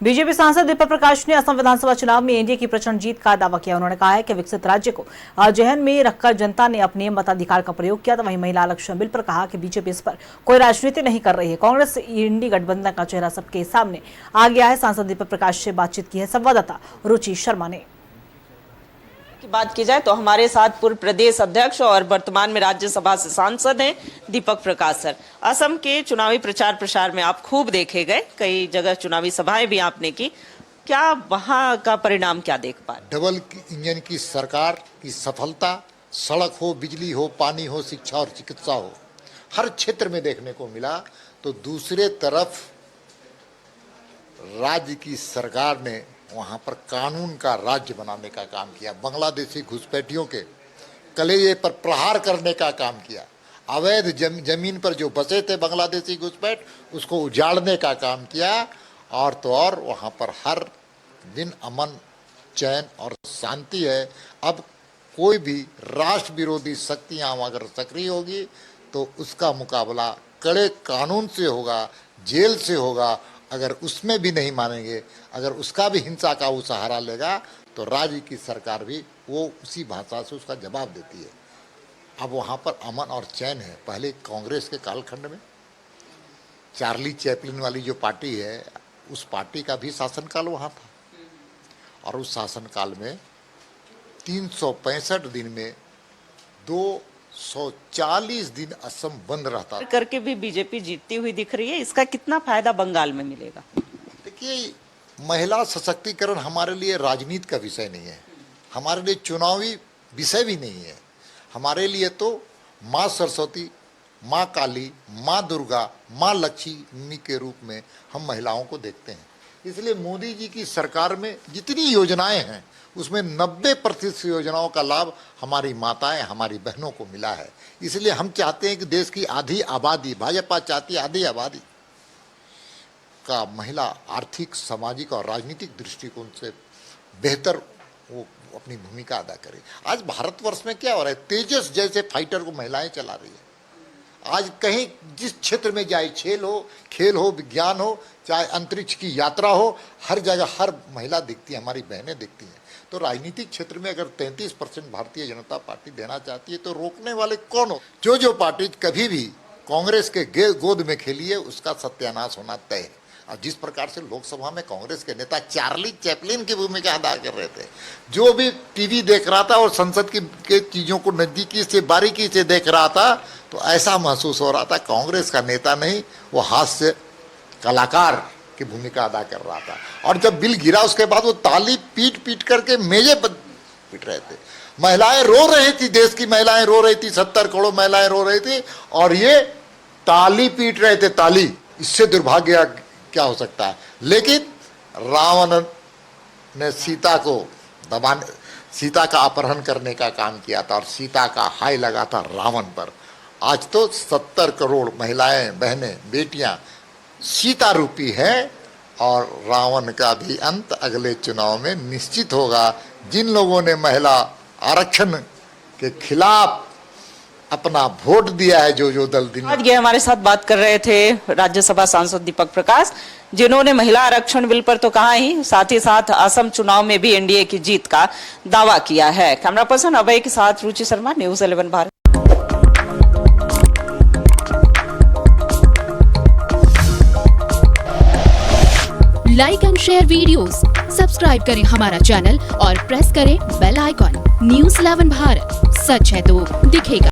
BJP सांसद दीपक प्रकाश ने असम विधानसभा चुनाव में एनडीए की प्रचंड जीत का दावा किया। उन्होंने कहा है कि विकसित राज्य को जहन में रखकर जनता ने अपने मताधिकार का प्रयोग किया। तो वहीं महिला आरक्षण बिल पर कहा कि बीजेपी इस पर कोई राजनीति नहीं कर रही है। कांग्रेस इंडी गठबंधन का चेहरा सबके सामने आ गया है। सांसद दीपक प्रकाश से बातचीत की है संवाददाता रुचि शर्मा ने। की बात की जाए तो हमारे साथ पूर्व प्रदेश अध्यक्ष और वर्तमान में राज्यसभा से सांसद हैं दीपक प्रकाश सर। असम के चुनावी प्रचार प्रसार में आप खूब देखे गए, कई जगह चुनावी सभाएं भी आपने की। क्या वहां का परिणाम क्या देख पाए? डबल इंजन की सरकार की सफलता, सड़क हो, बिजली हो, पानी हो, शिक्षा और चिकित्सा हो, हर क्षेत्र में देखने को मिला। तो दूसरे तरफ राज्य की सरकार ने वहाँ पर कानून का राज्य बनाने का काम किया। बांग्लादेशी घुसपैठियों के कलेजे पर प्रहार करने का काम किया। अवैध जमीन पर जो बसे थे बांग्लादेशी घुसपैठ, उसको उजाड़ने का काम किया। और तो और वहाँ पर हर दिन अमन, चैन और शांति है। अब कोई भी राष्ट्र विरोधी शक्तियाँ अगर सक्रिय होगी तो उसका मुकाबला कड़े कानून से होगा, जेल से होगा। अगर उसमें भी नहीं मानेंगे, अगर उसका भी हिंसा का वो सहारा लेगा तो राज्य की सरकार भी वो उसी भाषा से उसका जवाब देती है। अब वहाँ पर अमन और चैन है। पहले कांग्रेस के कालखंड में चार्ली चैपलिन वाली जो पार्टी है, उस पार्टी का भी शासनकाल वहाँ था। और उस शासनकाल में 365 दिन में 240 दिन असम बंद रहता करके भी बीजेपी जीतती हुई दिख रही है। इसका कितना फायदा बंगाल में मिलेगा? देखिए, महिला सशक्तिकरण हमारे लिए राजनीति का विषय नहीं है, हमारे लिए चुनावी विषय भी नहीं है। हमारे लिए तो माँ सरस्वती, माँ काली, माँ दुर्गा, माँ लक्ष्मी के रूप में हम महिलाओं को देखते हैं। इसलिए मोदी जी की सरकार में जितनी योजनाएं हैं उसमें 90% योजनाओं का लाभ हमारी माताएं, हमारी बहनों को मिला है। इसलिए हम चाहते हैं कि देश की आधी आबादी, भाजपा चाहती है आधी आबादी का महिला आर्थिक, सामाजिक और राजनीतिक दृष्टिकोण से बेहतर वो अपनी भूमिका अदा करे। आज भारतवर्ष में क्या हो रहा है, तेजस जैसे फाइटर को महिलाएं चला रही है। आज कहीं जिस क्षेत्र में जाए, खेल हो, विज्ञान हो, चाहे अंतरिक्ष की यात्रा हो, हर जगह हर महिला दिखती है, हमारी बहनें दिखती हैं। तो राजनीतिक क्षेत्र में अगर 33% भारतीय जनता पार्टी देना चाहती है तो रोकने वाले कौन हो? जो पार्टी कभी भी कांग्रेस के गोद में खेली है उसका सत्यानाश होना तय है। और जिस प्रकार से लोकसभा में कांग्रेस के नेता चार्ली चैपलिन की भूमिका अदा कर रहे थे, जो भी टीवी देख रहा था और संसद के चीज़ों को नज़दीकी से, बारीकी से देख रहा था, तो ऐसा महसूस हो रहा था कांग्रेस का नेता नहीं, वो हास्य कलाकार की भूमिका अदा कर रहा था। और जब बिल गिरा उसके बाद वो ताली पीट करके मेजे पर पीट रहे थे। महिलाएं रो रही थी, देश की महिलाएं रो रही थी, 70 करोड़ महिलाएं रो रही थी और ये ताली पीट रहे थे, ताली। इससे दुर्भाग्य क्या हो सकता है? लेकिन रावण ने सीता को दबाने, सीता का अपहरण करने का काम किया था और सीता का हाय लगा था रावण पर। आज तो 70 करोड़ महिलाएं, बहनें, बेटियां सीता रूपी है और रावण का भी अंत अगले चुनाव में निश्चित होगा। जिन लोगों ने महिला आरक्षण के खिलाफ अपना वोट दिया है, जो दल दिन आज ये हमारे साथ बात कर रहे थे राज्यसभा सांसद दीपक प्रकाश, जिन्होंने महिला आरक्षण बिल पर तो कहा ही, साथ ही साथ असम चुनाव में भी एनडीए की जीत का दावा किया है। कैमरा पर्सन अभय के साथ Ruchi Sharma, news 11 Bharat. Like and share videos, subscribe करें हमारा चैनल और प्रेस करें बेल आइकॉन। न्यूज़ 11 भारत, सच है तो दिखेगा।